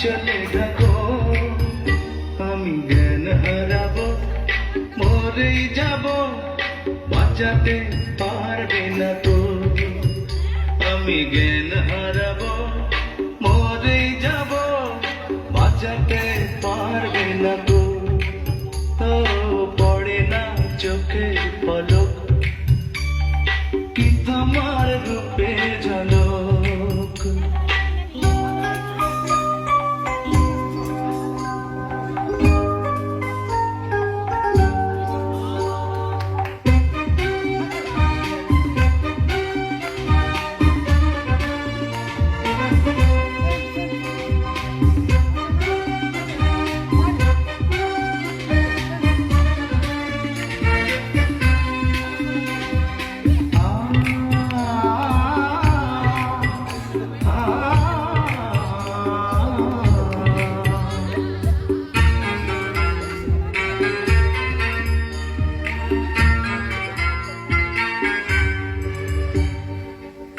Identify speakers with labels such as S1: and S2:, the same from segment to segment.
S1: চলে থাকো, আমি জ্ঞান হারাবো, মরেই যাব, বাঁচাতে পারবে না তো। আমি জ্ঞান হারাবো, মরেই যাব, বাঁচাতে পারবে না তো। ও পড়ে না চোখের পলক, কি তোমার রূপে ঝলক।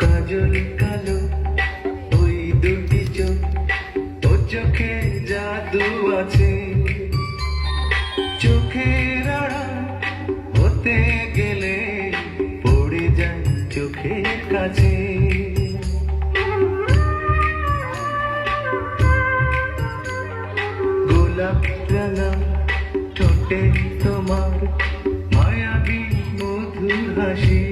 S1: কাজল কালো ওই দুটি চোখ, ও চোখে জাদু আছে, চোখের আড়াল হতে গেলে পড়ে যায় চোখের কাছে। গোলাপ রাঙা ঠোঁটে তোমার মায়াবী মধুর হাসি,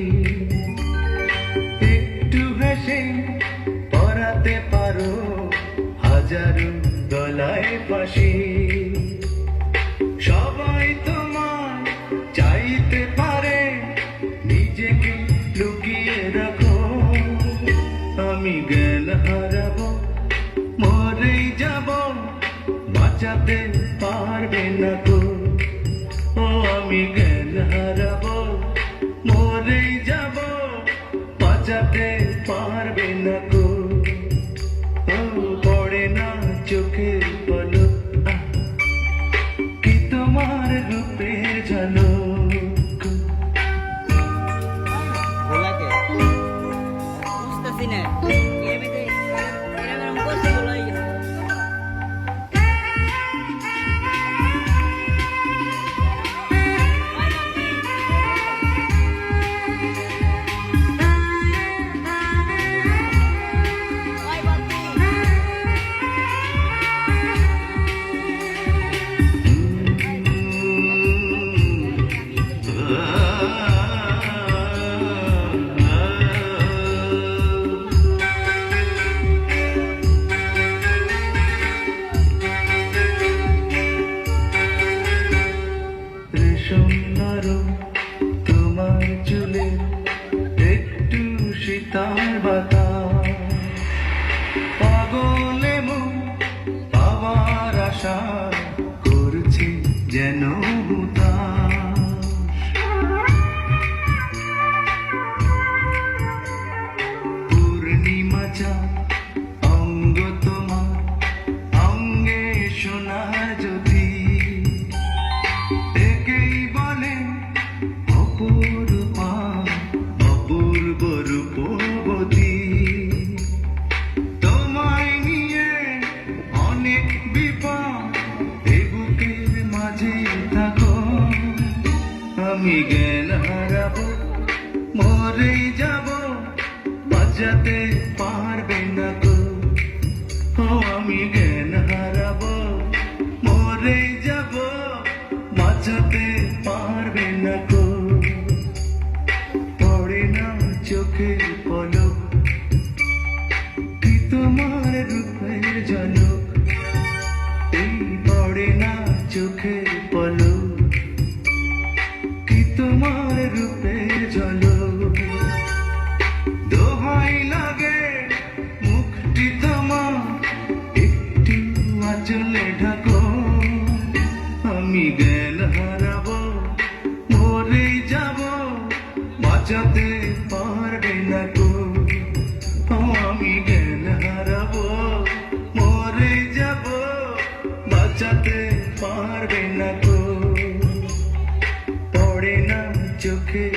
S1: পরাতে পারো হাজারো গলায় ফাঁসি। সবাই তোমার চাইতে পারে, নিজেকে লুকিয়ে রাখো। আমি জ্ঞান হারাবো, মরেই যাব, বাঁচাতে পারবে না তো। ও আমি জ্ঞান হারাবো, মরেই যাব, বাঁচাতে পারবে না গো। ও পড়ে না চোখের পলক, কি তোমার রূপের ঝলক।
S2: বুঝতেছি না এর ভিতরে এরকম করতে বলাই
S1: তোমার চুলে একটু শীতল বাতাস, পাগলে মন পাওয়ার আশা করছে যেন হুতাশ। পূর্ণিমা চাঁদ অঙ্গ তোমার অঙ্গে সোনা যদি, একেই বলে অপরূপা অপূর্ব রূপবতী। তোমায় নিয়ে অনেক বিপদ এ বুকের মাঝে থাকো, আমি জ্ঞান হারাবো, মরেই যাব, বাঁচাতে পারবে না গো। ও আমি জ্ঞান হারাবো, মরেই যাব, বাঁচাতে পারবে না গো। পড়ে না চোখের পলক, কি তোমার রূপের ঝলক। এই পড়ে না চোখের পলক, কি তোমার রূপের ঝলক। দোহাই লাগে মুখটি তোমার একটু আঁচলে ঢাকো, আমি জ্ঞান হারাবো, মরেই যাব, বাঁচাতে পারবে না গো। আমি জ্ঞান হারাবো, মরেই যাব, বাঁচাতে পারবে না গো। পড়ে না চোখের